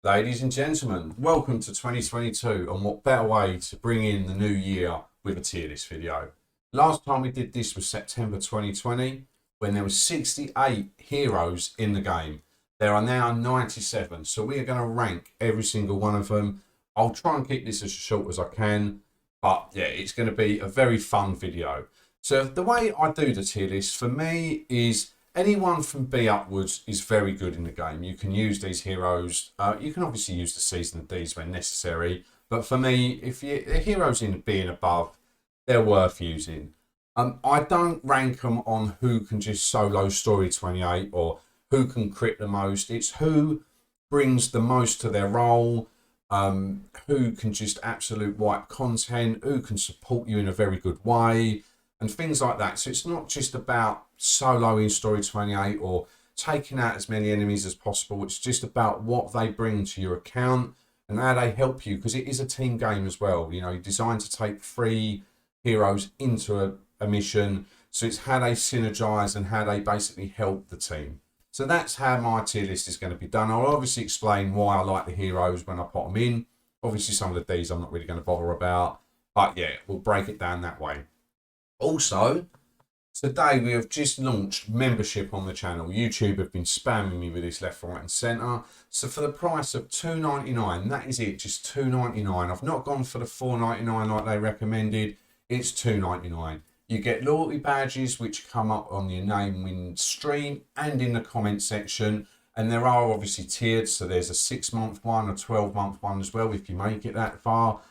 Ladies and gentlemen, welcome to 2022, and what better way to bring in the new year with a tier list video. Last time we did this was September 2020, when there were 68 heroes in the game. There are now 97, so we are going to rank every single one of them. I'll try and keep this as short as I can, but yeah, it's going to be a very fun video. So the way I do the tier list for me is anyone from B upwards is very good in the game. You can use these heroes. You can obviously use the season of Ds when necessary. But for me, if the heroes in B and above, they're worth using. I don't rank them on who can just solo story 28 or who can crit the most. It's who brings the most to their role, who can just absolute wipe content, who can support you in a very good way, and things like that. So it's not just about soloing story 28 or taking out as many enemies as possible. It's just about what they bring to your account and how they help you, because it is a team game as well. You know, you're designed to take 3 heroes into a mission, so it's how they synergize and how they basically help the team. So that's how my tier list is going to be done. I'll obviously explain why I like the heroes when I put them in. Obviously some of the Ds I'm not really going to bother about, but yeah, we'll break it down that way. Also, today we have just launched membership on the channel. YouTube have been spamming me with this left, right and centre. So for the price of $2.99, that is it, just $2.99. I've not gone for the $4.99 like they recommended. It's $2.99. You get loyalty badges which come up on your name in stream and in the comment section. And there are obviously tiered, so there's a 6-month one, a 12-month one as well if you make it that far.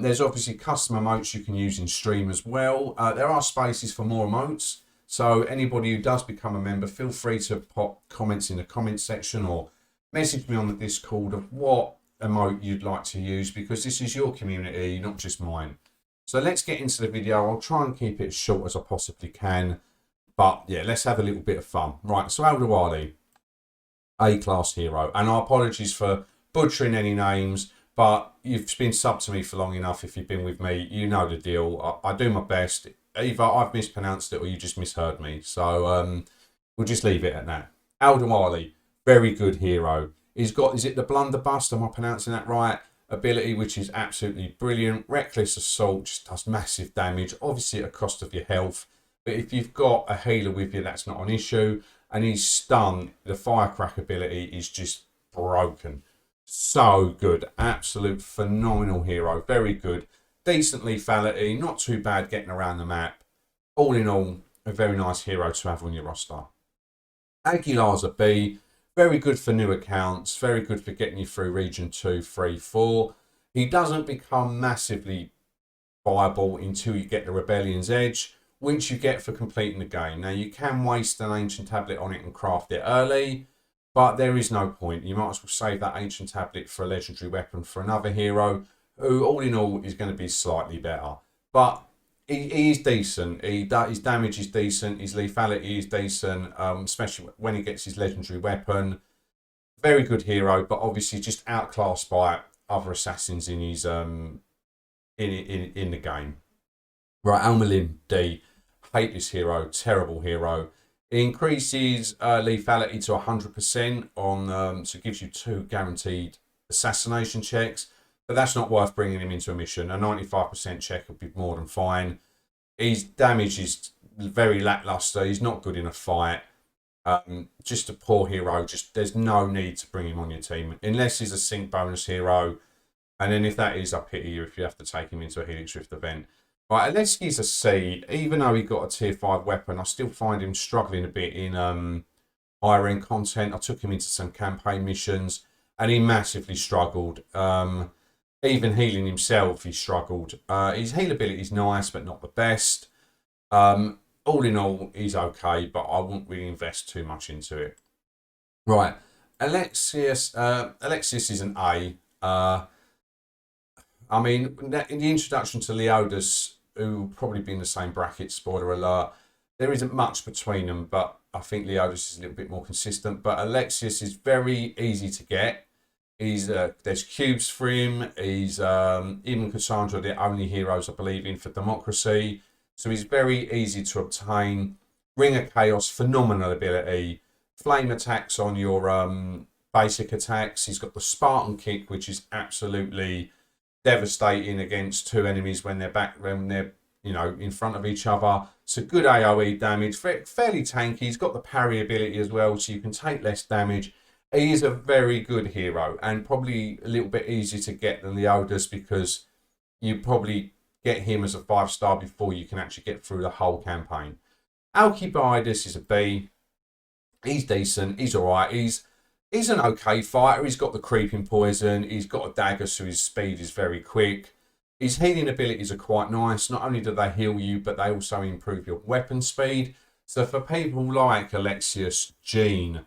There's obviously custom emotes you can use in stream as well. There are spaces for more emotes. So anybody who does become a member, feel free to pop comments in the comment section or message me on the Discord of what emote you'd like to use, because this is your community, not just mine. So let's get into the video. I'll try and keep it as short as I possibly can. But yeah, let's have a little bit of fun. Right, so Al-Dawali, A-class hero. And our apologies for butchering any names, but you've been subbed to me for long enough. If you've been with me, you know the deal. I do my best. Either I've mispronounced it or you just misheard me. So we'll just leave it at that. Al-Dawali, very good hero. He's got, is it the blunderbuss? Am I pronouncing that right? Ability, which is absolutely brilliant. Reckless assault, just does massive damage, obviously at a cost of your health. But if you've got a healer with you, that's not an issue. And he's stunned. The firecrack ability is just broken. So good, absolute phenomenal hero, very good, decent lethality, not too bad getting around the map. All in all, a very nice hero to have on your roster. Aguilar's a B, very good for new accounts, very good for getting you through region 2, 3, 4. He doesn't become massively viable until you get the Rebellion's Edge, which you get for completing the game. Now you can waste an ancient tablet on it and craft it early, but there is no point. You might as well save that ancient tablet for a legendary weapon for another hero who, all in all, is going to be slightly better. But he is decent. His damage is decent. His lethality is decent, especially when he gets his legendary weapon. Very good hero, but obviously just outclassed by other assassins in his in the game. Right, Al-Mualim D. Hate this hero. Terrible hero. It increases lethality to 100% on, so it gives you 2 guaranteed assassination checks, but that's not worth bringing him into a mission. A 95% check would be more than fine. His damage is very lackluster. He's not good in a fight. Just a poor hero. Just there's no need to bring him on your team unless he's a sync bonus hero, and then if that is, I pity you if you have to take him into a Helix Rift event. Right, Alexki's a C. Even though he got a tier 5 weapon, I still find him struggling a bit in higher end content. I took him into some campaign missions and he massively struggled. Even healing himself, he struggled. His heal ability is nice, but not the best. All in all, he's okay, but I wouldn't really invest too much into it. Right, Alexius is an A. I mean, in the introduction to Leodas, who will probably be in the same bracket, spoiler alert, there isn't much between them, but I think Leodas is a little bit more consistent. But Alexius is very easy to get. He's there's cubes for him. He's even Cassandra, the only heroes I believe in for democracy. So he's very easy to obtain. Ring of Chaos, phenomenal ability. Flame attacks on your basic attacks. He's got the Spartan kick, which is absolutely devastating against two enemies when they're in front of each other. So good AoE damage, fairly tanky. He's got the parry ability as well, so you can take less damage. He is a very good hero and probably a little bit easier to get than Leodus, because you probably get him as a 5-star before you can actually get through the whole campaign. Alcibiades is a B. He's decent. He's all right. He's an okay fighter. He's got the creeping poison. He's got a dagger, so his speed is very quick. His healing abilities are quite nice. Not only do they heal you, but they also improve your weapon speed. So for people like Alexius, Jean,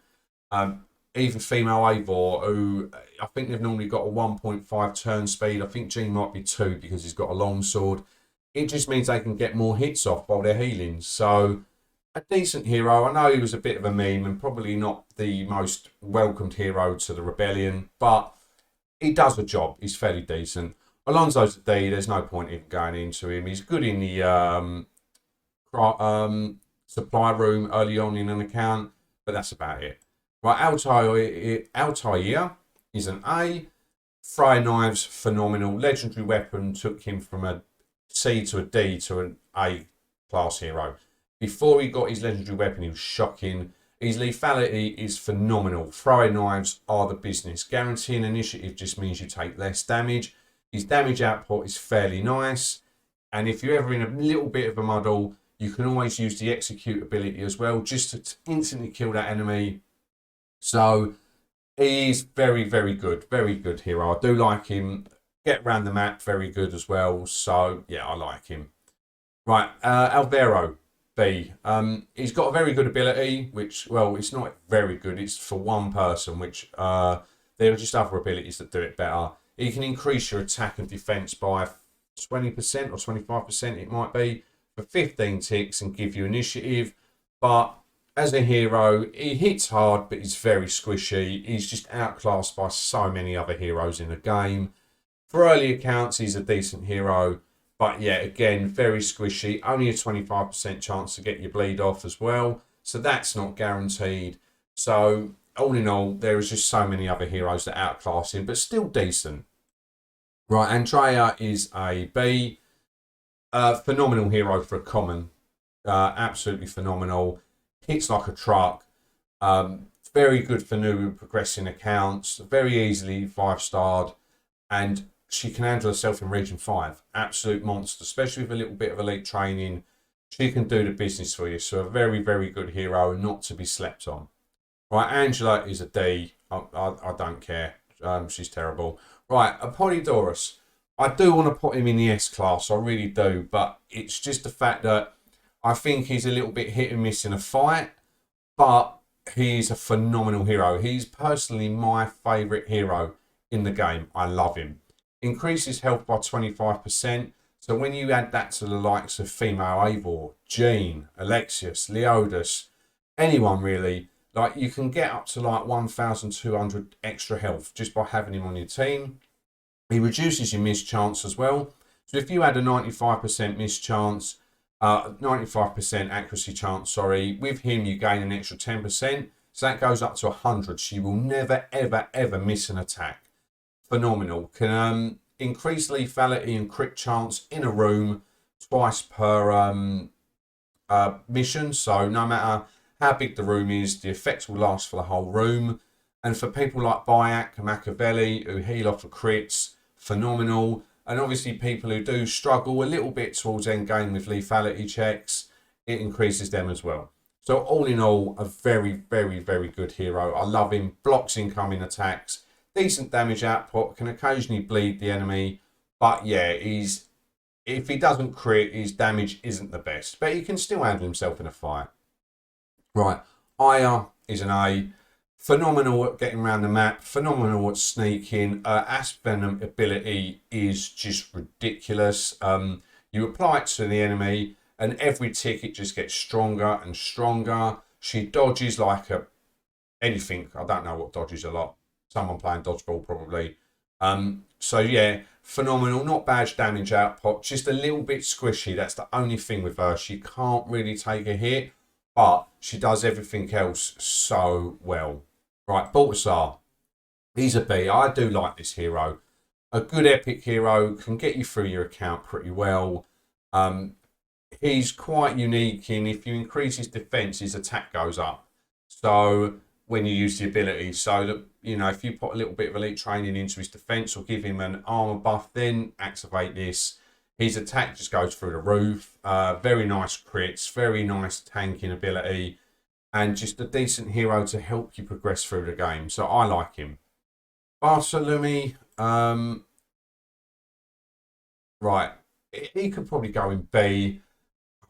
even female Eivor, who I think they've normally got a 1.5 turn speed. I think Jean might be 2 because he's got a long sword. It just means they can get more hits off while they're healing. So a decent hero. I know he was a bit of a meme and probably not the most welcomed hero to the rebellion, but he does the job. He's fairly decent. Alonso's a D. There's no point in going into him. He's good in the supply room early on in an account, but that's about it. Right, Altair is an A. Fry knives, phenomenal. Legendary weapon took him from a C to a D to an A class hero. Before he got his legendary weapon, he was shocking. His lethality is phenomenal. Fry knives are the business. Guaranteeing initiative just means you take less damage. His damage output is fairly nice. And if you're ever in a little bit of a muddle, you can always use the execute ability as well, just to instantly kill that enemy. So he's very, very good. Very good hero. I do like him. Get around the map, very good as well. So, yeah, I like him. Right, Alvaro, B. He's got a very good ability, which, well, it's not very good. It's for one person, which there are just other abilities that do it better. He can increase your attack and defense by 20% or 25%, it might be, for 15 ticks and give you initiative. But as a hero, he hits hard, but he's very squishy. He's just outclassed by so many other heroes in the game. For early accounts, he's a decent hero. But yeah, again, very squishy. Only a 25% chance to get your bleed off as well. So that's not guaranteed. So all in all, there is just so many other heroes that outclass him, but still decent. Right, Andrea is a B. Phenomenal hero for a common. Absolutely phenomenal. Hits like a truck. Very good for new progressing accounts. Very easily 5-starred. And she can handle herself in Region 5. Absolute monster, especially with a little bit of elite training. She can do the business for you. So a very, very good hero, not to be slept on. Right, Angela is a D. I don't care. She's terrible. Right, Apollodorus. I do want to put him in the S class. I really do. But it's just the fact that I think he's a little bit hit and miss in a fight. But he's a phenomenal hero. He's personally my favourite hero in the game. I love him. Increases health by 25%. So when you add that to the likes of female Eivor, Jean, Alexius, Leodus, anyone really, like you can get up to like 1,200 extra health just by having him on your team. He reduces your miss chance as well. So if you had a 95% miss chance, 95% accuracy chance, sorry, with him you gain an extra 10%. So that goes up to 100. So you will never, ever, ever miss an attack. Phenomenal. Can increase lethality and crit chance in a room twice per mission. So no matter how big the room is, the effects will last for the whole room. And for people like Bayak and Machiavelli who heal off of crits, phenomenal. And obviously people who do struggle a little bit towards end game with lethality checks, it increases them as well. So all in all, a very, very, very good hero. I love him. Blocks incoming attacks. Decent damage output, can occasionally bleed the enemy, but yeah, if he doesn't crit, his damage isn't the best, but he can still handle himself in a fight. Right, Aya is an A. Phenomenal at getting around the map, phenomenal at sneaking. Aspen ability is just ridiculous. You apply it to the enemy, and every tick it just gets stronger and stronger. She dodges like anything. I don't know what dodges a lot. Someone playing dodgeball probably. So yeah, phenomenal. Not bad damage output. Just a little bit squishy. That's the only thing with her. She can't really take a hit, but she does everything else so well. Right, Baltasar. He's a B. I do like this hero. A good epic hero can get you through your account pretty well. Um, he's quite unique in if you increase his defense, his attack goes up. So when you use the ability, so that if you put a little bit of elite training into his defense or give him an armor buff, then activate this. His attack just goes through the roof. Very nice crits, very nice tanking ability, and just a decent hero to help you progress through the game. So I like him. Bartholomew, right, he could probably go in B.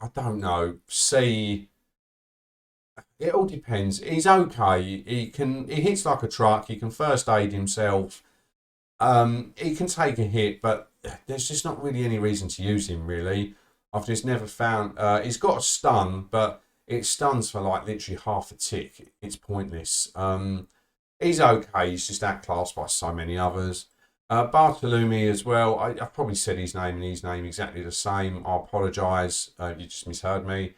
I don't know. C. It all depends. He's okay. He hits like a truck. He can first aid himself. He can take a hit, but there's just not really any reason to use him really. I've just never found. He's got a stun, but it stuns for like literally half a tick. It's pointless. He's okay. He's just outclassed by so many others. Bartholomew as well. I've probably said his name and his name exactly the same. I apologise. You just misheard me.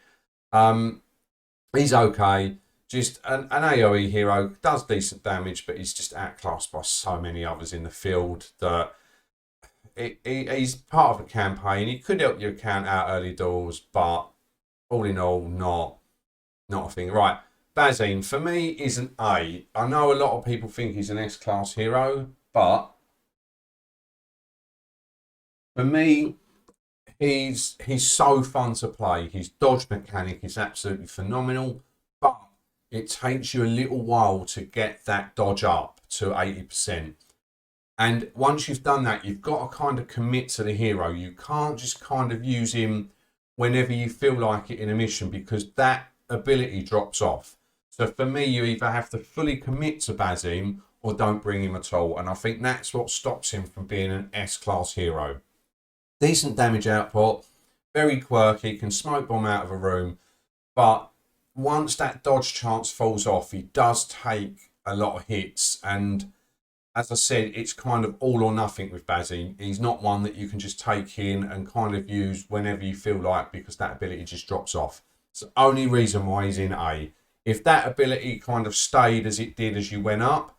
He's okay. Just an AoE hero. Does decent damage, but he's just outclassed by so many others in the field that he's part of a campaign. He could help your account out early doors, but all in all, not a thing. Right. Bazine, for me, is an A. I know a lot of people think he's an S-class hero, but for me, he's so fun to play. His dodge mechanic is absolutely phenomenal, but it takes you a little while to get that dodge up to 80%. And once you've done that, you've got to kind of commit to the hero. You can't just kind of use him whenever you feel like it in a mission, because that ability drops off. So for me, you either have to fully commit to Bazim or don't bring him at all. And I think that's what stops him from being an S-class hero. Decent damage output, very quirky, can smoke bomb out of a room. But once that dodge chance falls off, he does take a lot of hits. And as I said, it's kind of all or nothing with Bazim. He's not one that you can just take in and kind of use whenever you feel like, because that ability just drops off. It's the only reason why he's in A. If that ability kind of stayed as it did as you went up,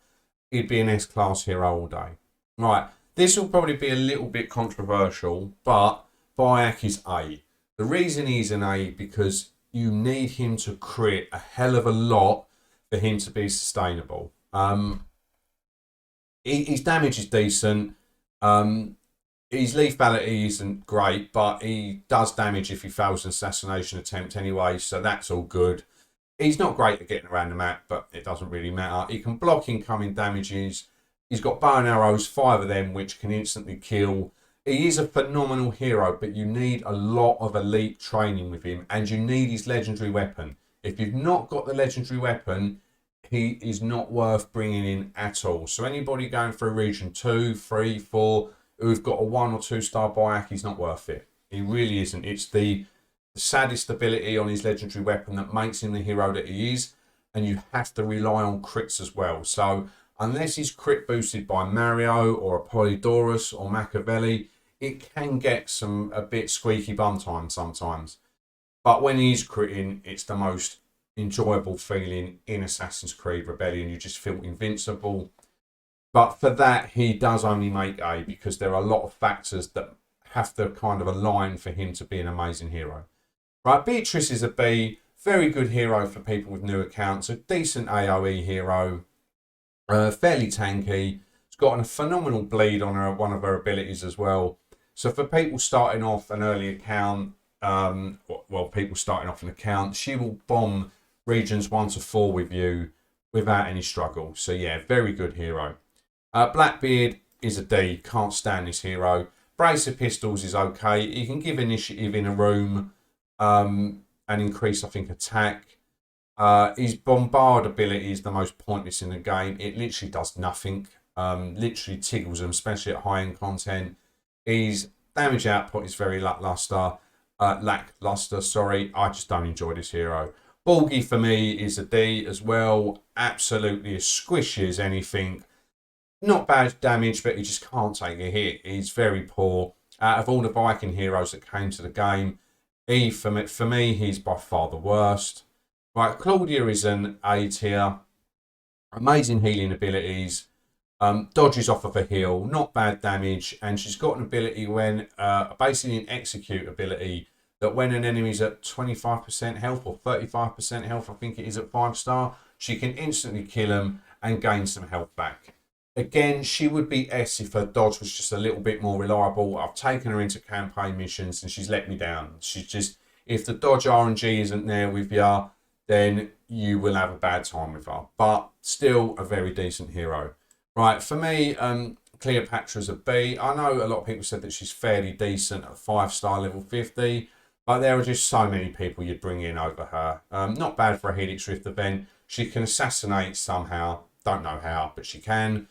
he'd be an S-class hero all day. Right, this will probably be a little bit controversial, but Bayak is A. The reason he's an A because you need him to crit a hell of a lot for him to be sustainable. His damage is decent. His lethality isn't great, but he does damage if he fails an assassination attempt anyway, so that's all good. He's not great at getting around the map, but it doesn't really matter. He can block incoming damages. He's got bow and arrows, 5 of them, which can instantly kill. He is a phenomenal hero, but you need a lot of elite training with him, and you need his legendary weapon. If you've not got the legendary weapon, he is not worth bringing in at all. So anybody going through region 2, 3, 4, who've got a 1 or 2 star Bayak, he's not worth it. He really isn't. It's the saddest ability on his legendary weapon that makes him the hero that he is, and you have to rely on crits as well. So unless he's crit boosted by Mario or Apollodorus or Machiavelli, it can get a bit squeaky bum time sometimes. But when he's critting, it's the most enjoyable feeling in Assassin's Creed Rebellion. You just feel invincible. But for that, he does only make A, because there are a lot of factors that have to kind of align for him to be an amazing hero. Right, Beatrice is a B. Very good hero for people with new accounts. A decent AoE hero. Fairly tanky. It's got a phenomenal bleed on one of her abilities as well. So for people starting off an early account, people starting off an account, she will bomb regions 1 to 4 with you without any struggle. So yeah, very good hero. Blackbeard is a D. Can't stand this hero. Brace of Pistols is okay. He can give initiative in a room and increase, I think, attack. His bombard ability is the most pointless in the game. It literally does nothing. Literally tickles them, especially at high-end content. His damage output is very lackluster. Sorry. I just don't enjoy this hero. Borgie for me is a D as well. Absolutely as squishy as anything. Not bad damage, but he just can't take a hit. He's very poor. Out of all the Viking heroes that came to the game, for me, he's by far the worst. Right, Claudia is an A tier. Amazing healing abilities. Dodges off of a heal, not bad damage, and she's got an ability when, basically an execute ability, that when an enemy's at 25% health or 35% health, I think it is at 5-star, she can instantly kill them and gain some health back. Again, she would be S if her dodge was just a little bit more reliable. I've taken her into campaign missions and she's let me down. She's just, if the dodge RNG isn't there with you, then you will have a bad time with her. But still a very decent hero. Right, for me, Cleopatra's a B. I know a lot of people said that she's fairly decent at 5-star level 50, but there are just so many people you'd bring in over her. Not bad for a Helix Rift event. She can assassinate somehow. Don't know how, but she can.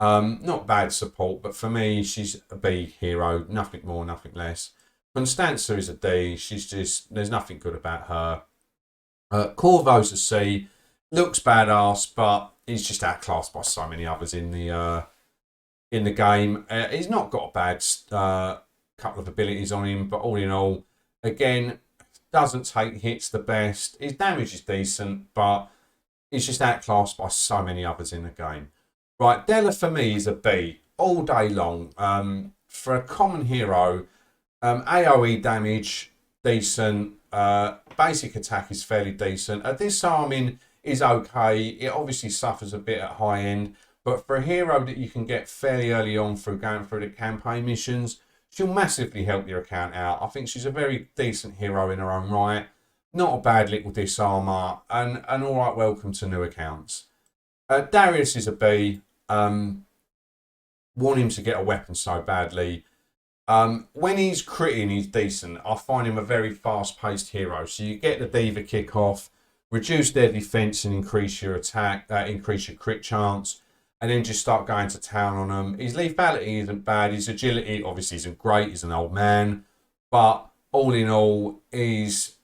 Not bad support, but for me, she's a B hero. Nothing more, nothing less. Constanza is a D. She's just, there's nothing good about her. Corvo's a C. Looks badass, but he's just outclassed by so many others in the game. He's not got a bad couple of abilities on him, but all in all, again, doesn't take hits the best. His damage is decent, but he's just outclassed by so many others in the game. Right, Della for me is a B all day long. For a common hero, AoE damage, decent. Basic attack is fairly decent. Disarming is okay. It obviously suffers a bit at high end, but for a hero that you can get fairly early on through going through the campaign missions, she'll massively help your account out. I think she's a very decent hero in her own right. Not a bad little disarmer, and an alright welcome to new accounts. Darius is a B. Want him to get a weapon so badly. When he's critting, he's decent. I find him a very fast-paced hero. So you get the Diva kick off, reduce their defense and increase your attack, increase your crit chance, and then just start going to town on them. His lethality isn't bad. His agility obviously isn't great. He's an old man, but all in all, he's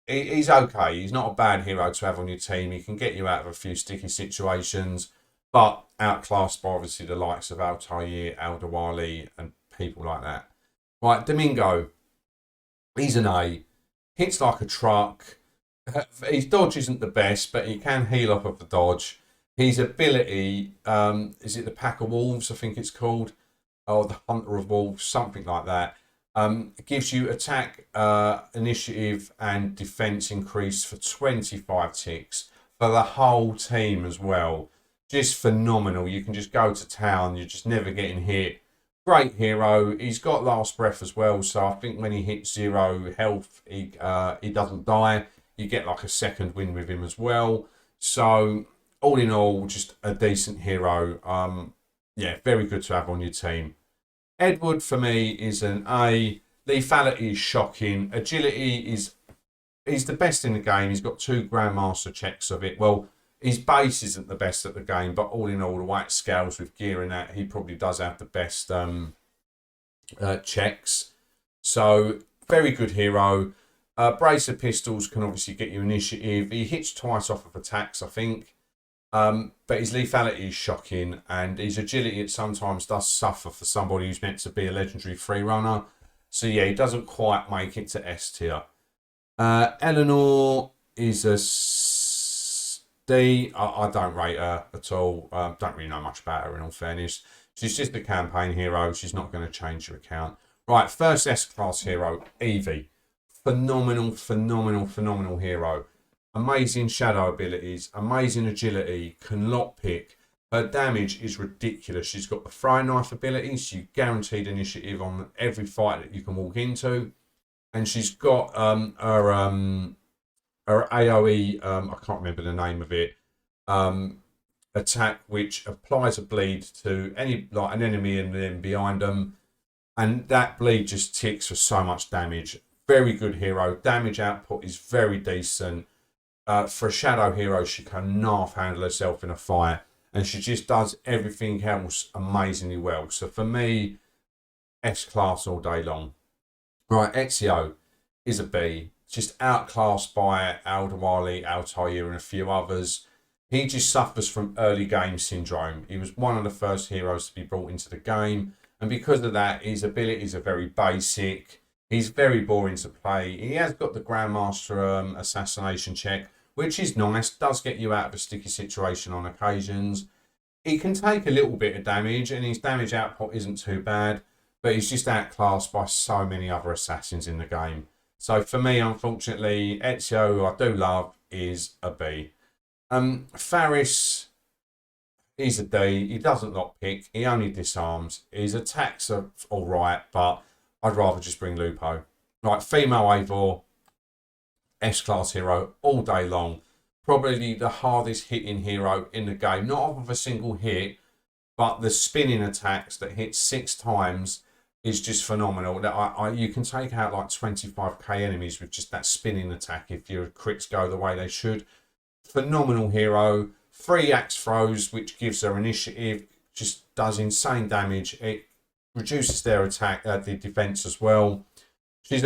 okay. He's not a bad hero to have on your team. He can get you out of a few sticky situations, but outclassed by obviously the likes of Altair, Aldawali, and people like that. Right, Domingo, he's an A. Hits like a truck. His dodge isn't the best, but he can heal off of the dodge. His ability, is it the Pack of Wolves, I think it's called, or the Hunter of Wolves, something like that. It gives you attack, initiative, and defense increase for 25 ticks for the whole team as well. Just phenomenal. You can just go to town. You're just never getting hit. Great hero. He's got last breath as well, so I think when he hits 0 health, he doesn't die. You get like a second win with him as well. So all in all, just a decent hero. Yeah, very good to have on your team. Edward for me is an A. Lethality is shocking. Agility he's the best in the game. He's got 2 Grandmaster checks of it. Well, his base isn't the best at the game, but all in all, the way it scales with gear and that, he probably does have the best checks. So, very good hero. Brace of pistols can obviously get you initiative. He hits twice off of attacks, I think. But his lethality is shocking, and his agility it sometimes does suffer for somebody who's meant to be a legendary free runner. So, yeah, he doesn't quite make it to S tier. Eleanor is a D. I don't rate her at all. Don't really know much about her in all fairness. She's just a campaign hero. She's not going to change your account. Right, first S-class hero, Evie. Phenomenal, phenomenal, phenomenal hero. Amazing shadow abilities, amazing agility, can lockpick. Her damage is ridiculous. She's got the throwing knife ability, so you guaranteed initiative on every fight that you can walk into. And she's got her AoE, I can't remember the name of it, attack, which applies a bleed to an enemy and then behind them, and that bleed just ticks for so much damage. Very good hero. Damage output is very decent. For a shadow hero, she can half handle herself in a fight, and she just does everything else amazingly well. So for me, S-class all day long. Right, Ezio is a B. Just outclassed by Aldawali, Altair, and a few others. He just suffers from early game syndrome. He was one of the first heroes to be brought into the game, and because of that, his abilities are very basic. He's very boring to play. He has got the Grandmaster assassination check, which is nice. Does get you out of a sticky situation on occasions. he can take a little bit of damage, and his damage output isn't too bad, but he's just outclassed by so many other assassins in the game. So for me, unfortunately, Ezio, who I do love, is a B. Faris, he's a D. He doesn't lockpick. He only disarms. His attacks are all right, but I'd rather just bring Lupo. Right, female Eivor, S-class hero all day long. Probably the hardest hitting hero in the game. Not off of a single hit, but the spinning attacks that hit 6 times is just phenomenal. That you can take out like 25k enemies with just that spinning attack if your crits go the way they should. Phenomenal hero. 3 axe throws, which gives her initiative, just does insane damage. It reduces their attack, the defense as well. She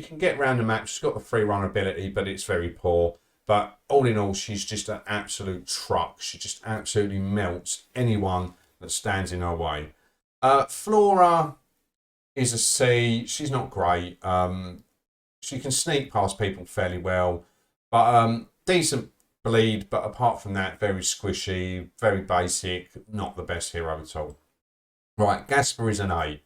can get around the map. She's got the free run ability, but it's very poor. But all in all, she's just an absolute truck. She just absolutely melts anyone that stands in her way. Flora is a C. She's not great. She can sneak past people fairly well, but decent bleed. But apart from that, very squishy, very basic. Not the best hero at all. Right, Gasper is an A.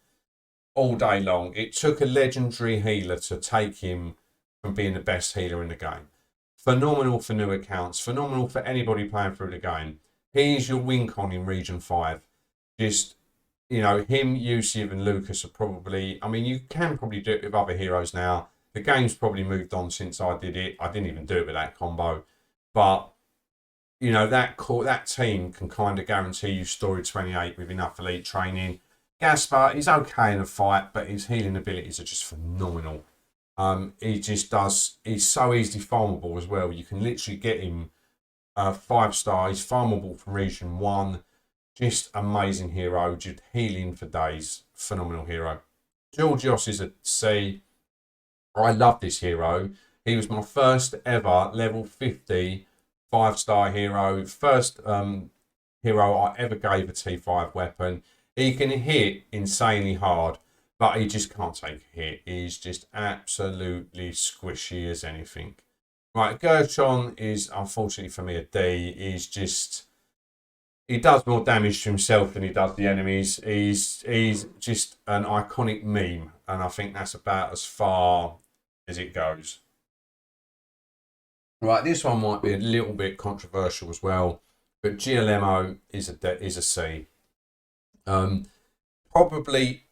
All day long. It took a legendary healer to take him from being the best healer in the game. Phenomenal for new accounts. Phenomenal for anybody playing through the game. He's your win con in Region 5. Just, you know, him, Yusuf and Lucas are probably... I mean, you can probably do it with other heroes now. The game's probably moved on since I did it. I didn't even do it with that combo. But, you know, that team can kind of guarantee you Story 28 with enough elite training. Gaspar, he's okay in a fight, but his healing abilities are just phenomenal. He's so easily farmable as well. You can literally get him 5-star. He's farmable from Region 1. Just amazing hero. Just healing for days. Phenomenal hero. Georgios is a C. I love this hero. He was my first ever level 50 5-star hero. First hero I ever gave a T5 weapon. He can hit insanely hard, but he just can't take a hit. He's just absolutely squishy as anything. Right, Gershon is, unfortunately for me, a D. He does more damage to himself than he does the enemies. He's just an iconic meme, and I think that's about as far as it goes. Right, this one might be a little bit controversial as well, but GLMO is a C. Probably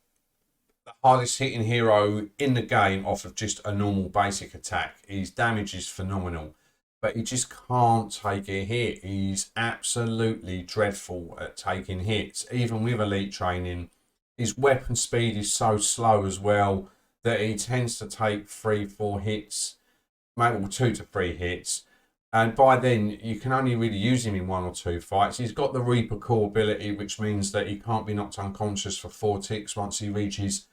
the hardest hitting hero in the game off of just a normal basic attack. His damage is phenomenal, but he just can't take a hit. He's absolutely dreadful at taking hits, even with elite training. His weapon speed is so slow as well that he tends to take 3-4 hits, maybe 2 to 3 hits. And by then, you can only really use him in 1 or 2 fights. He's got the Reaper core ability, which means that he can't be knocked unconscious for 4 ticks once he reaches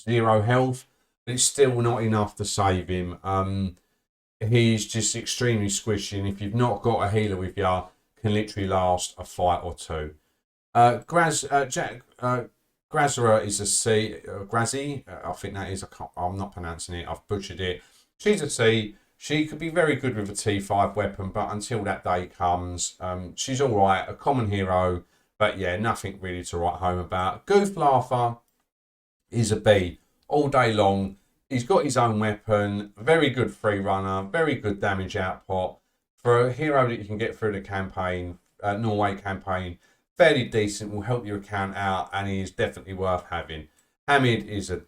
0 health. But it's still not enough to save him. He's just extremely squishy, and if you've not got a healer with you, can literally last a fight or 2. Grazera is a C. Grazzy, I think that is. I'm not pronouncing it. I've butchered it. She's a C. She could be very good with a T5 weapon, but until that day comes, she's all right. A common hero, but yeah, nothing really to write home about. Goof Laugher is a B. All day long. He's got his own weapon. Very good free runner. Very good damage output. For a hero that you can get through the campaign, Norway campaign, fairly decent. Will help your account out, and he is definitely worth having. Hamid is a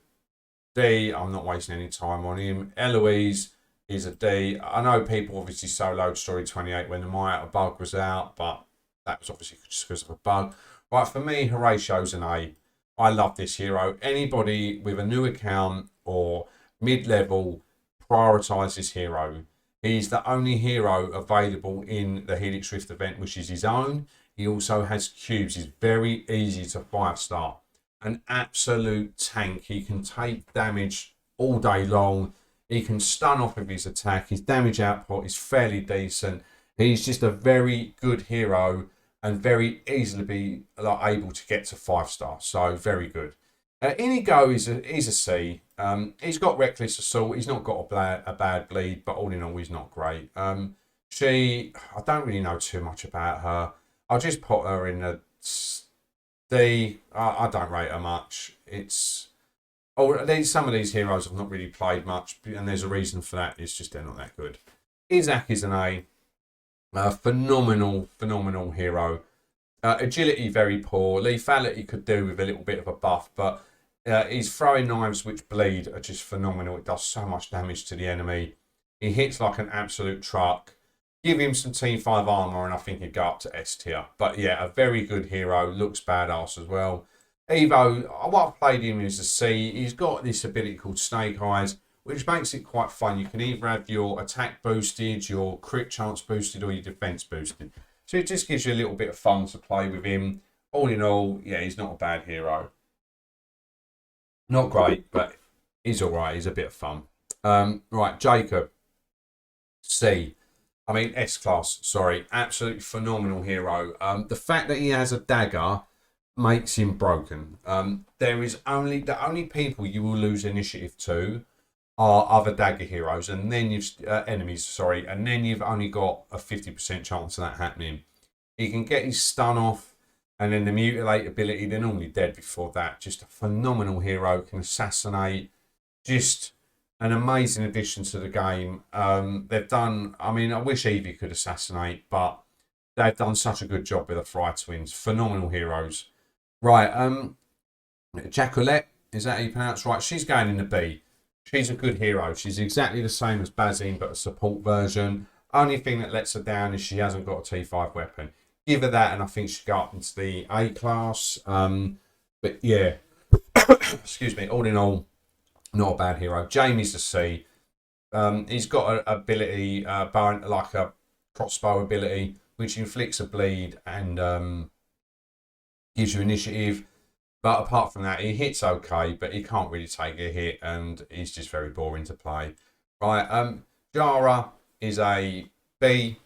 D. I'm not wasting any time on him. Eloise is a D. I know people obviously soloed Story 28 when the Maya bug was out, but that was obviously just because of a bug. Right, for me, Horatio's an A. I love this hero. Anybody with a new account or mid-level, prioritise this hero. He's the only hero available in the Helix Rift event, which is his own. He also has cubes. He's very easy to 5-star. An absolute tank. He can take damage all day long. He can stun off with his attack. His damage output is fairly decent. He's just a very good hero and very easily be able to get to 5-star. So very good. Inigo is a C. He's got reckless assault. He's not got a bad bleed, but all in all, he's not great. I don't really know too much about her. I'll just put her in a D. I don't rate her much. Some of these heroes I've not really played much, and there's a reason for that. It's just they're not that good. Isaac is an A. Phenomenal hero. Agility very poor. Lethality could do with a little bit of a buff, but his throwing knives which bleed are just phenomenal. It does so much damage to the enemy. He hits like an absolute truck. Give him some Team 5 armor and I think he'd go up to S tier. But yeah, a very good hero. Looks badass as well. Evo, what I've played him is a C. He's got this ability called Snake Eyes, which makes it quite fun. You can either have your attack boosted, your crit chance boosted, or your defense boosted. So it just gives you a little bit of fun to play with him. All in all, yeah, he's not a bad hero. Not great, but he's all right. He's a bit of fun. Right, Jacob. C. I mean, S-class, sorry. Absolutely phenomenal hero. The fact that he has a dagger makes him broken. The only people you will lose initiative to are other dagger heroes, and then you've enemies, sorry, and then you've only got a 50% chance of that happening. He can get his stun off, and then the mutilate ability, they're normally dead before that. Just a phenomenal hero, can assassinate, just an amazing addition to the game. They've done, I mean, I wish Evie could assassinate, but they've done such a good job with the Fry Twins. Phenomenal heroes. Right, Jacqueline, is that how you pronounce right? She's going in the B. She's a good hero. She's exactly the same as Bazine, but a support version. Only thing that lets her down is she hasn't got a T5 weapon. Give her that, and I think she'll go up into the A class. But yeah, excuse me. All in all, not a bad hero. Jamie's a C. He's got an ability, like a crossbow ability, which inflicts a bleed and gives you initiative. But apart from that, he hits okay, but he can't really take a hit, and he's just very boring to play. Right, Jara is a B.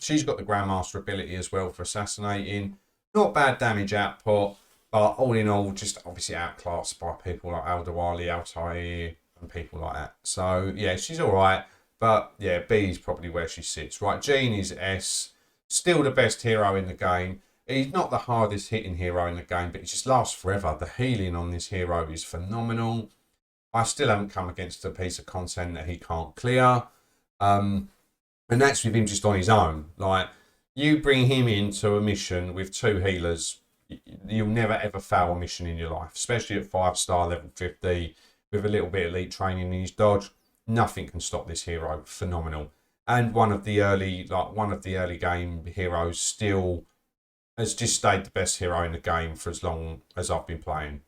She's got the Grandmaster ability as well for assassinating. Not bad damage output, but all in all, just obviously outclassed by people like Aldawali, Altair, and people like that. So yeah, she's all right, but yeah, B is probably where she sits. Right, Jean is S. Still the best hero in the game. He's not the hardest hitting hero in the game, but he just lasts forever. The healing on this hero is phenomenal. I still haven't come against a piece of content that he can't clear. And that's with him just on his own. Like, you bring him into a mission with 2 healers, you'll never ever fail a mission in your life, especially at 5-star level 50 with a little bit of elite training in his dodge. Nothing can stop this hero. Phenomenal. And one of the early game heroes still has just stayed the best hero in the game for as long as I've been playing.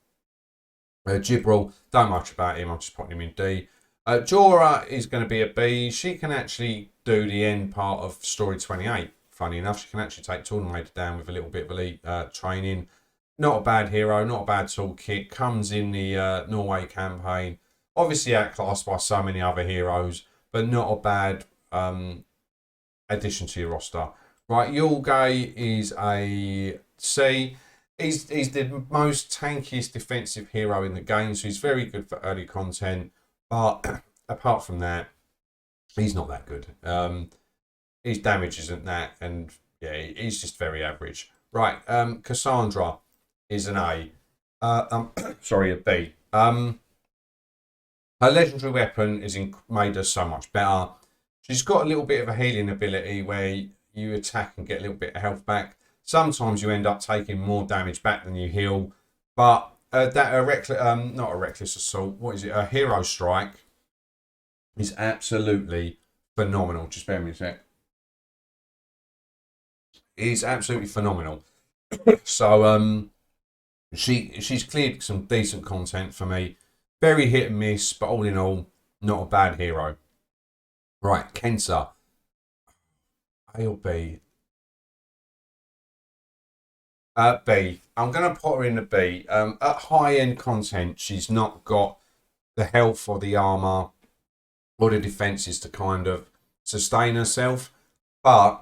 Gibril, don't much about him. I'm just putting him in D. Jorah is going to be a B. She can actually do the end part of Story 28. Funny enough, she can actually take Tornado down with a little bit of elite training. Not a bad hero, not a bad toolkit. Comes in the Norway campaign. Obviously outclassed by so many other heroes, but not a bad addition to your roster. Right, Yulgay is a C. He's the most tankiest defensive hero in the game, so he's very good for early content. But apart from that, he's not that good. His damage isn't that, and yeah, he's just very average. Right, Cassandra is an A. Sorry, a B. Her legendary weapon is made her so much better. She's got a little bit of a healing ability where you attack and get a little bit of health back. Sometimes you end up taking more damage back than you heal. But not a reckless assault. What is it? A hero strike is absolutely phenomenal. Just bear with me a sec. It's absolutely phenomenal. So she's cleared some decent content for me. Very hit and miss, but all in all, not a bad hero. Right, Kensa. A or B? B. I'm going to put her in the B. At high-end content, she's not got the health or the armor or the defenses to kind of sustain herself. But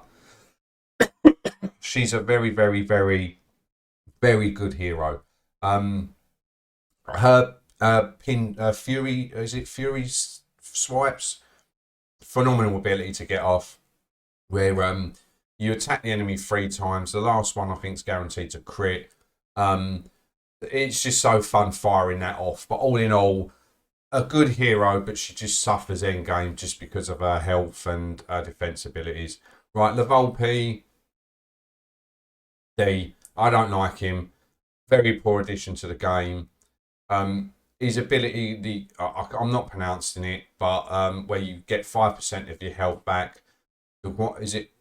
she's a very, very, very, very good hero. Her Fury, is it Fury swipes? Phenomenal ability to get off. Where You attack the enemy 3 times. The last one I think is guaranteed to crit. It's just so fun firing that off. But all in all, a good hero, but she just suffers endgame just because of her health and her defense abilities. Right, Lavolpe, D. I don't like him. Very poor addition to the game. His ability, I'm not pronouncing it, but where you get 5% of your health back. What is it?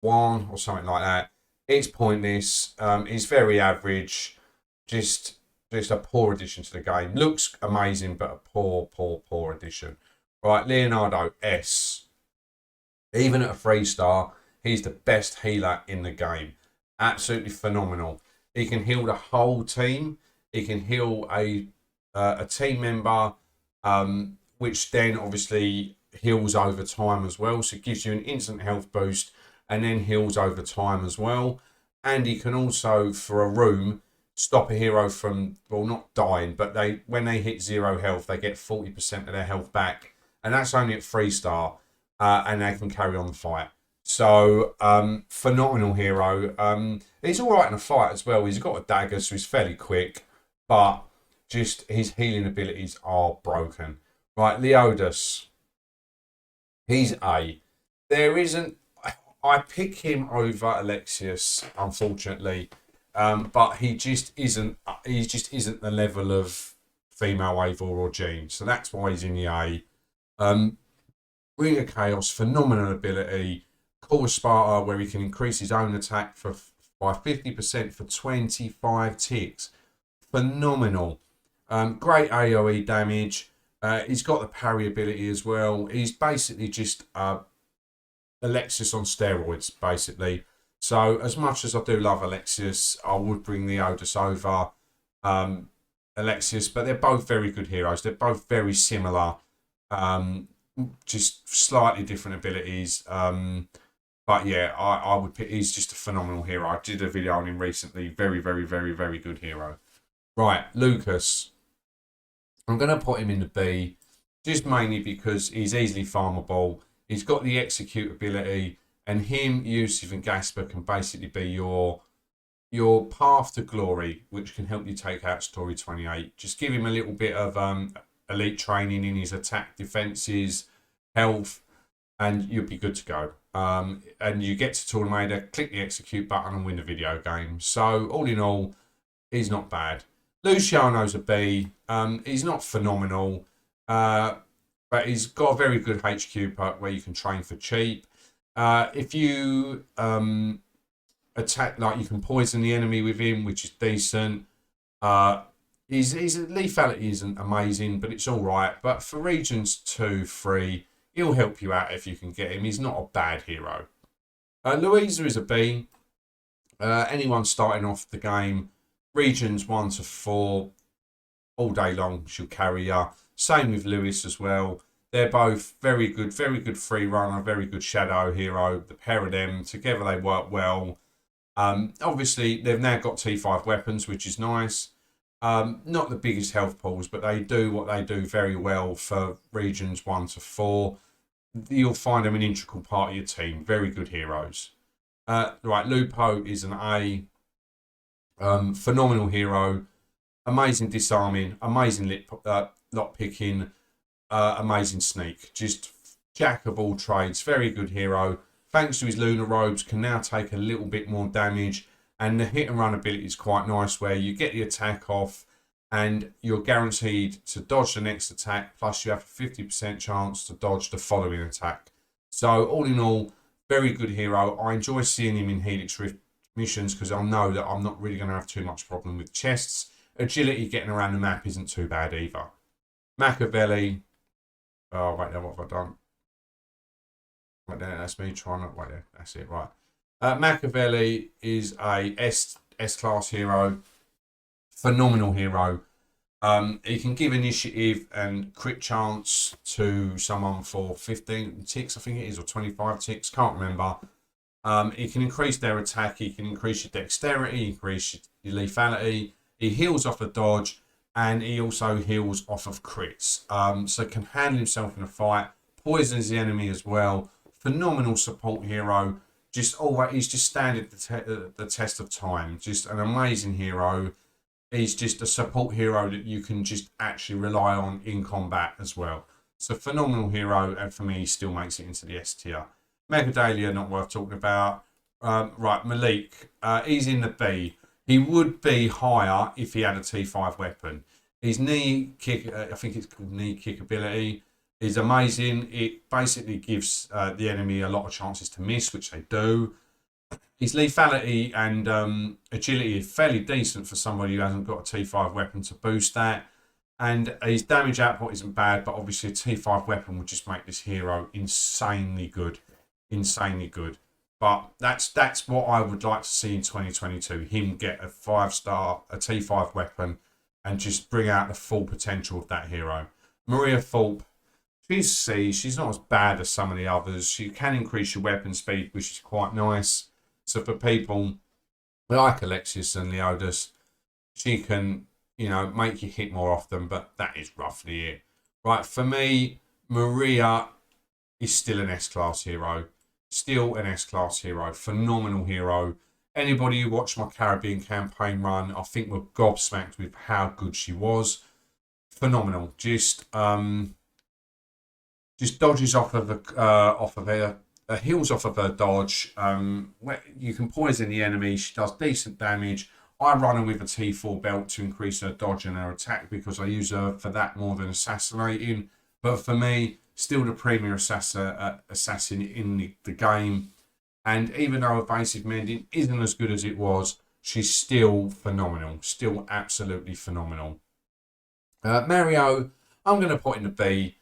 1 or something like that. It's pointless. It's very average. Just a poor addition to the game. Looks amazing, but a poor addition. Right, Leonardo S. Even at a 3-star, he's the best healer in the game. Absolutely phenomenal. He can heal the whole team. He can heal a team member, which then obviously heals over time as well. So it gives you an instant health boost and then heals over time as well. And he can also, for a room, stop a hero from, well, not dying, but when they hit 0 health, they get 40% of their health back. And that's only at 3-star, and they can carry on the fight. So, phenomenal hero. He's all right in a fight as well. He's got a dagger, so he's fairly quick, but just his healing abilities are broken. Right, Leodus. He's A. There isn't... I pick him over Alexius, unfortunately, but he just isn't. He just isn't the level of female Eivor or Jean, so that's why he's in the A. Ring of Chaos, phenomenal ability. Call of Sparta, where he can increase his own attack by 50% for 25 ticks. Phenomenal. Great AoE damage. He's got the parry ability as well. He's basically just Alexius on steroids, basically. So as much as I do love Alexius, I would bring Leodus over Alexius, but they're both very good heroes. They're both very similar, just slightly different abilities. But yeah, I would pick. He's just a phenomenal hero. I did a video on him recently. Very good hero. Right, Lucas. I'm going to put him in the B, just mainly because he's easily farmable. He's got the execute ability, and him, Yusuf, and Gasper can basically be your path to glory, which can help you take out Story 28. Just give him a little bit of elite training in his attack, defenses, health, and you'll be good to go. And you get to Tornado, click the execute button and win the video game. So all in all, he's not bad. Luciano's a B. He's not phenomenal, but he's got a very good HQ perk where you can train for cheap. If you attack, like, you can poison the enemy with him, which is decent. His lethality isn't amazing, but it's all right. But for regions 2, 3, he'll help you out if you can get him. He's not a bad hero. Louisa is a B. Anyone starting off the game, regions 1 to 4, all day long, she'll carry you. Same with Lewis as well. They're both very good free runner, very good shadow hero. The pair of them together, they work well. Obviously, they've now got T5 weapons, which is nice. Not the biggest health pools, but they do what they do very well for regions 1 to 4. You'll find them an integral part of your team. Very good heroes. Right, Lupo is an A. Phenomenal hero. Amazing disarming. Amazing lot picking. Amazing sneak. Just jack of all trades. Very good hero. Thanks to his lunar robes, can now take a little bit more damage. And the hit and run ability is quite nice, where you get the attack off and you're guaranteed to dodge the next attack, plus you have a 50% chance to dodge the following attack. So all in all, very good hero. I enjoy seeing him in Helix Rift missions because I know that I'm not really going to have too much problem with chests. Agility, getting around the map, isn't too bad either. Machiavelli. Oh, wait there, what have I done? Right there, that's me trying to... Wait there, that's it, right. Machiavelli is a S-class hero. Phenomenal hero. He can give initiative and crit chance to someone for 15 ticks, I think it is, or 25 ticks, can't remember. He can increase their attack, he can increase your dexterity, increase your lethality. He heals off a dodge, and he also heals off of crits. So can handle himself in a fight, poisons the enemy as well. Phenomenal support hero. just always, he's just standing the test of time. Just an amazing hero. He's just a support hero that you can just actually rely on in combat as well. It's a phenomenal hero, and for me, he still makes it into the S tier. Megadelia, not worth talking about. Right, Malik, he's in the B. He would be higher if he had a T5 weapon. His knee kick, I think it's called knee kick ability, is amazing. It basically gives the enemy a lot of chances to miss, which they do. His lethality and agility is fairly decent for somebody who hasn't got a T5 weapon to boost that. And his damage output isn't bad, but obviously a T5 weapon would just make this hero insanely good. Insanely good. But that's what I would like to see in 2022. Him get a 5-star, a T5 weapon, and just bring out the full potential of that hero. Maria Thorpe, she's C. She's not as bad as some of the others. She can increase your weapon speed, which is quite nice. So for people like Alexis and Leodis, she can, make you hit more often, but that is roughly it. Right, for me, Maria is still an S-class hero. Still an S-class hero. Phenomenal hero. Anybody who watched my Caribbean campaign run, I think were gobsmacked with how good she was. Phenomenal. Just dodges off of her heals off of her dodge. You can poison the enemy. She does decent damage. I run her with a T4 belt to increase her dodge and her attack because I use her for that more than assassinating. But for me, still the premier assassin in the game. And even though evasive mending isn't as good as it was, she's still phenomenal. Still absolutely phenomenal. Mario, I'm going to put in the B.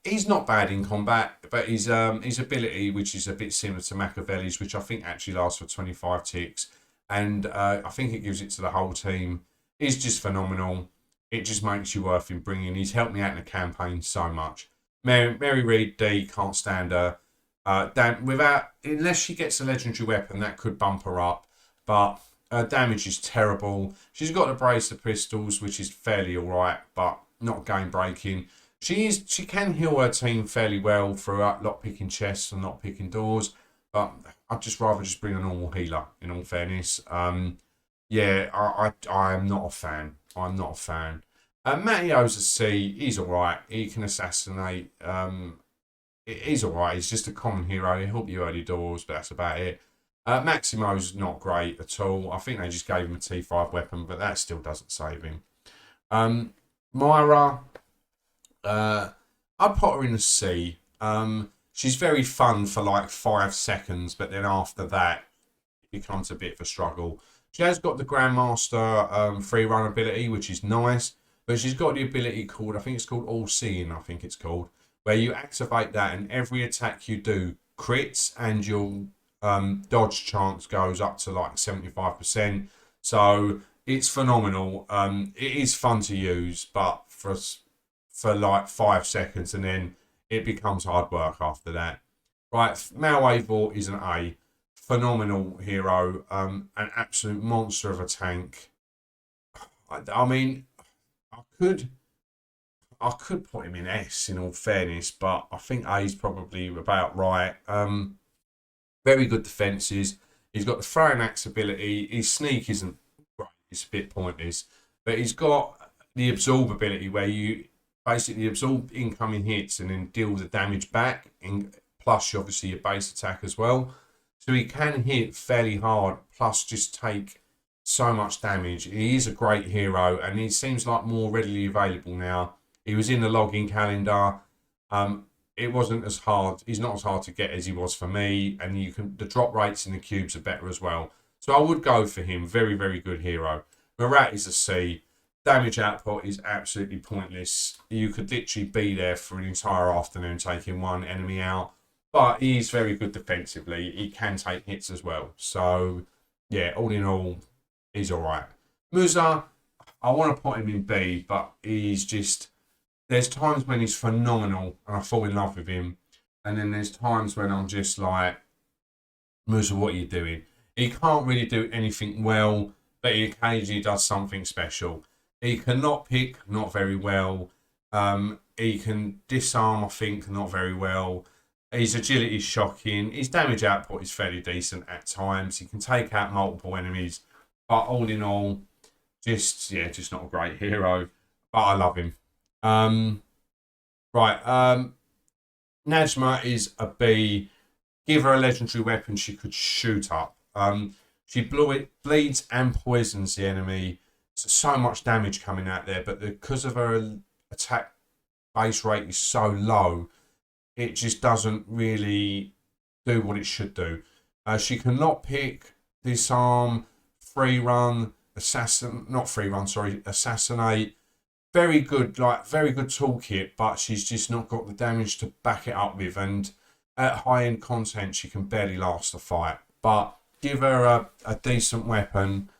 He's not bad in combat, but his ability, which is a bit similar to Machiavelli's, which I think actually lasts for 25 ticks, and I think it gives it to the whole team, is just phenomenal. It just makes you worth him bringing. He's helped me out in the campaign so much. Mary Reed D, can't stand her. Unless she gets a legendary weapon, that could bump her up, but her damage is terrible. She's got the brace of pistols, which is fairly alright, but not game breaking. She can heal her team fairly well through lock picking chests and lock picking doors, but I'd just rather just bring a normal healer. In all fairness, I am not a fan. I'm not a fan. Mattio's a C. He's alright. He can assassinate. He's alright. He's just a common hero. He'll help you early doors, but that's about it. Maximo's not great at all. I think they just gave him a T5 weapon, but that still doesn't save him. Myra, I'd put her in a C. She's very fun for like 5 seconds, but then after that, it becomes a bit of a struggle. She has got the Grandmaster free run ability, which is nice, but she's got the ability called, I think it's called All Seeing, where you activate that and every attack you do crits and your dodge chance goes up to like 75%. So it's phenomenal. It is fun to use, but for like 5 seconds and then it becomes hard work after that. Right, Malwavor is an A. Phenomenal hero, an absolute monster of a tank. I mean, I could put him in S in all fairness, but I think A is probably about right. Very good defences. He's got the throwing axe ability. His sneak isn't great. It's a bit pointless. But he's got the absorb ability where you basically absorb incoming hits and then deal the damage back. Plus, obviously, your base attack as well. So he can hit fairly hard, plus just take so much damage. He is a great hero, and he seems like more readily available now. He was in the login calendar. It wasn't as hard. He's not as hard to get as he was for me, and the drop rates in the cubes are better as well. So I would go for him. Very, very good hero. Marat is a C. Damage output is absolutely pointless. You could literally be there for an entire afternoon taking one enemy out. But he's very good defensively. He can take hits as well. So, yeah, all in all, he's all right. Musa, I want to put him in B, but he's just... There's times when he's phenomenal and I fall in love with him. And then there's times when I'm just like, Musa, what are you doing? He can't really do anything well, but he occasionally does something special. He cannot pick, not very well. He can disarm, I think, not very well. His agility is shocking. His damage output is fairly decent at times. He can take out multiple enemies, but all in all, just not a great hero. But I love him. Right. Najma is a B. Give her a legendary weapon she could shoot up. She bleeds and poisons the enemy. So much damage coming out there, but because of her attack base rate is so low, it just doesn't really do what it should do. She can lockpick, disarm, free run, assassinate. Very good toolkit, but she's just not got the damage to back it up with. And at high end content, she can barely last a fight. But give her a decent weapon,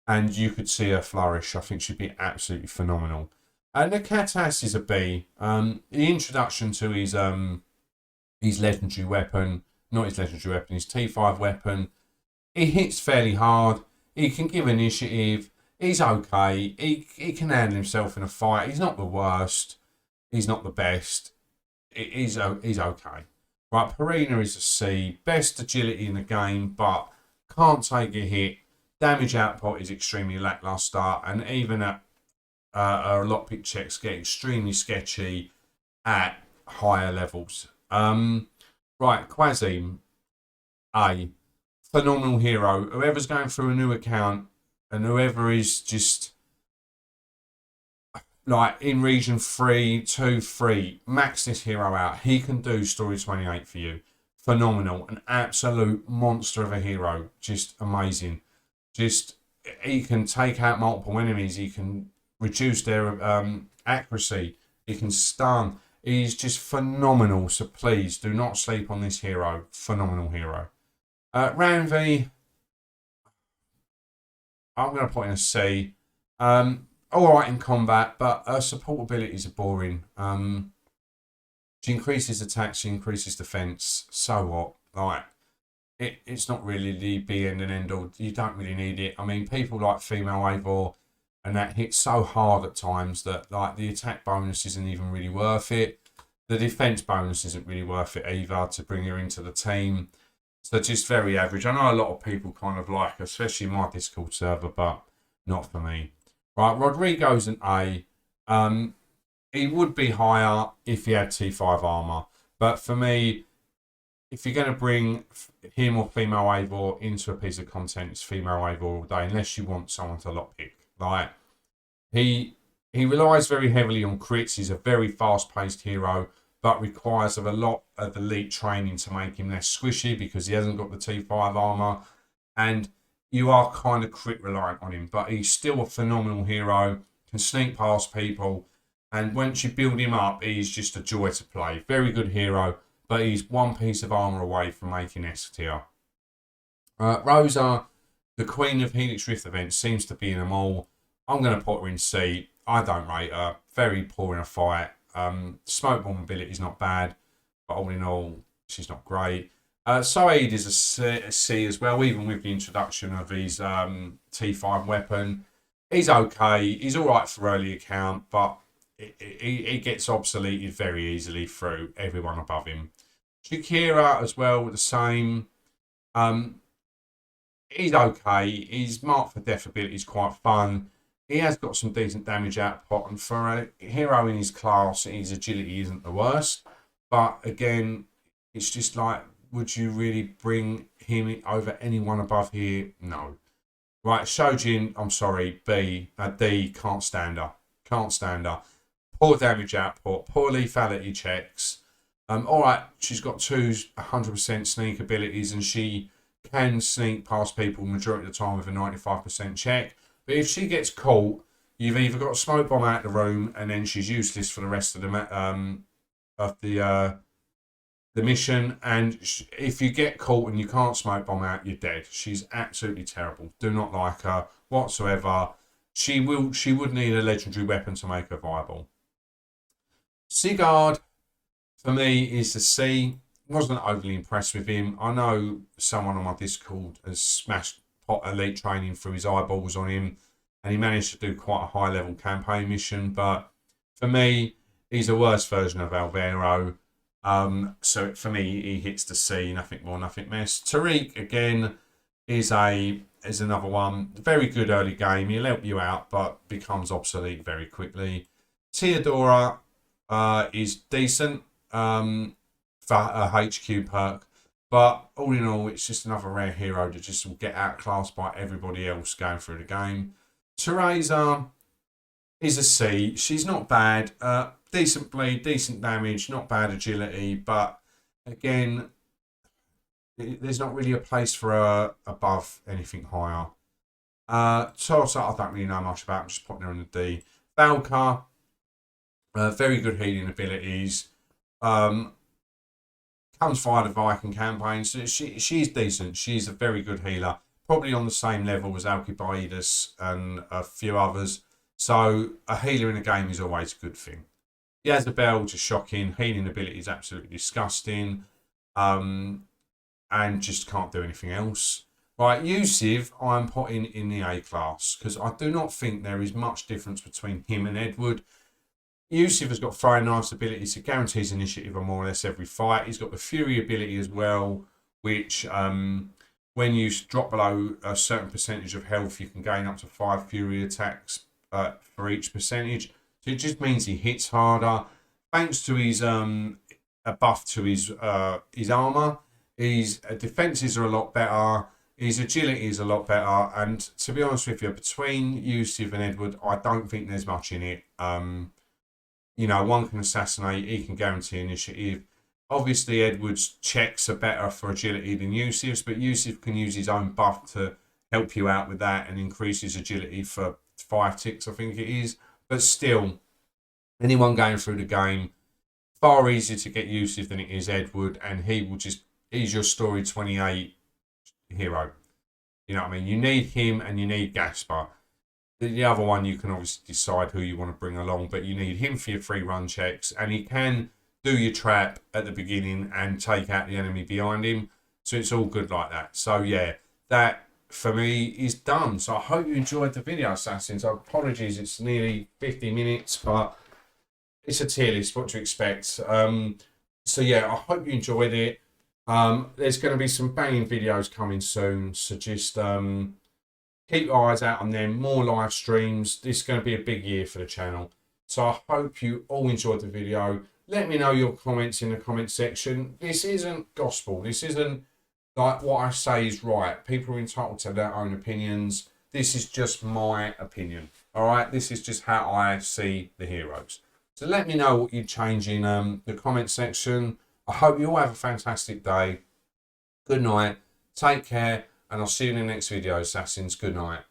and you could see her flourish. I think she'd be absolutely phenomenal. And the Katas is a B. The introduction to his legendary weapon, not his legendary weapon, his T5 weapon. He hits fairly hard. He can give initiative. He's okay. He can handle himself in a fight. He's not the worst. He's not the best. He's okay. Right, Purina is a C. Best agility in the game, but can't take a hit. Damage output is extremely lackluster, and even at her lockpick checks get extremely sketchy at higher levels. Right, Quasim, A. Phenomenal hero. Whoever's going through a new account and whoever is just like in region 3, 2, 3, max this hero out. He can do story 28 for you. Phenomenal. An absolute monster of a hero. Just amazing. Just, he can take out multiple enemies. He can reduce their accuracy. He can stun. He's just phenomenal. So please do not sleep on this hero. Phenomenal hero. Ranvi, I'm going to put in a C. All right in combat, but her support abilities are boring. She increases attack, she increases defense. So what? Like, it's not really the be end and end all. You don't really need it. I mean, people like female Eivor, and that hits so hard at times that like the attack bonus isn't even really worth it. The defense bonus isn't really worth it either to bring her into the team. So just very average. I know a lot of people kind of like her, especially in my Discord server, but not for me. Right, Rodrigo's an A. He would be higher if he had T5 armor. But for me, if you're going to bring him or female Eivor into a piece of content, it's female Eivor all day, unless you want someone to lockpick. Like, he relies very heavily on crits. He's a very fast-paced hero, but requires a lot of elite training to make him less squishy because he hasn't got the T5 armor. And you are kind of crit reliant on him, but he's still a phenomenal hero, can sneak past people, and once you build him up, he's just a joy to play. Very good hero, but he's one piece of armor away from making S tier. Rosa, the queen of Helix Rift events, seems to be in them all. I'm going to put her in C. I don't rate her. Very poor in a fight. Smoke bomb ability is not bad, but all in all, she's not great. Saeed is a C as well, even with the introduction of his T5 weapon. He's okay. He's all right for early account, but he gets obsoleted very easily through everyone above him. Shakira as well, the same. He's okay. His Mark for Death ability is quite fun. He has got some decent damage output, and for a hero in his class, his agility isn't the worst. But again, it's just like, would you really bring him over anyone above here? No. Right, Shojin, I'm sorry, D, can't stand her. Can't stand her. Poor damage output, poor lethality checks. All right, she's got 100% sneak abilities, and she can sneak past people majority of the time with a 95% check. But if she gets caught, you've either got a smoke bomb out of the room, and then she's useless for the rest of the mission. And if you get caught and you can't smoke bomb out, you're dead. She's absolutely terrible. Do not like her whatsoever. She would need a legendary weapon to make her viable. Sigurd, for me, is the C. Wasn't overly impressed with him. I know someone on my Discord has smashed pot elite training through his eyeballs on him, and he managed to do quite a high level campaign mission. But for me, he's a worse version of Alvaro. So for me, he hits the C, nothing more, nothing less. Tariq again is another one. Very good early game. He'll help you out, but becomes obsolete very quickly. Theodora is decent for a HQ perk, but all in all, it's just another rare hero that just will get outclassed by everybody else going through the game. Teresa is a C. She's not bad. Decent bleed, decent damage, not bad agility, but again, there's not really a place for her above anything higher. Torsa, I don't really know much about. I'm just putting her on the D. Valka, very good healing abilities. Comes via the Viking campaign, so she's decent. She's a very good healer. Probably on the same level as Alcibiades and a few others. So a healer in a game is always a good thing. Yazabel, just shocking. Healing ability is absolutely disgusting. And just can't do anything else. Right, Yusuf, I'm putting in the A class because I do not think there is much difference between him and Edward. Yusuf has got throwing knives ability, so guarantees initiative on more or less every fight. He's got the Fury ability as well, which when you drop below a certain percentage of health, you can gain up to 5 Fury attacks for each percentage. So it just means he hits harder. Thanks to his a buff to his armor, his defenses are a lot better. His agility is a lot better. And to be honest with you, between Yusuf and Edward, I don't think there's much in it. You know, one can assassinate, he can guarantee initiative. Obviously, Edward's checks are better for agility than Yusuf's, but Yusuf can use his own buff to help you out with that and increase his agility for 5 ticks, I think it is. But still, anyone going through the game, far easier to get Yusuf than it is Edward, and he's your story 28 hero. You know what I mean? You need him and you need Gaspar. The other one, you can obviously decide who you want to bring along, but you need him for your free run checks, and he can do your trap at the beginning and take out the enemy behind him. So it's all good like that. So yeah, that for me is done. So I hope you enjoyed the video, Assassins. Apologies, it's nearly 50 minutes, but it's a tier list, what to expect. So yeah, I hope you enjoyed it. There's going to be some banging videos coming soon, so just keep your eyes out on them. More live streams. This is going to be a big year for the channel. So I hope you all enjoyed the video. Let me know your comments in the comment section. This isn't gospel. This isn't like what I say is right. People are entitled to their own opinions. This is just my opinion. All right? This is just how I see the heroes. So let me know what you'd change in the comment section. I hope you all have a fantastic day. Good night. Take care. And I'll see you in the next video, Assassins. Good night.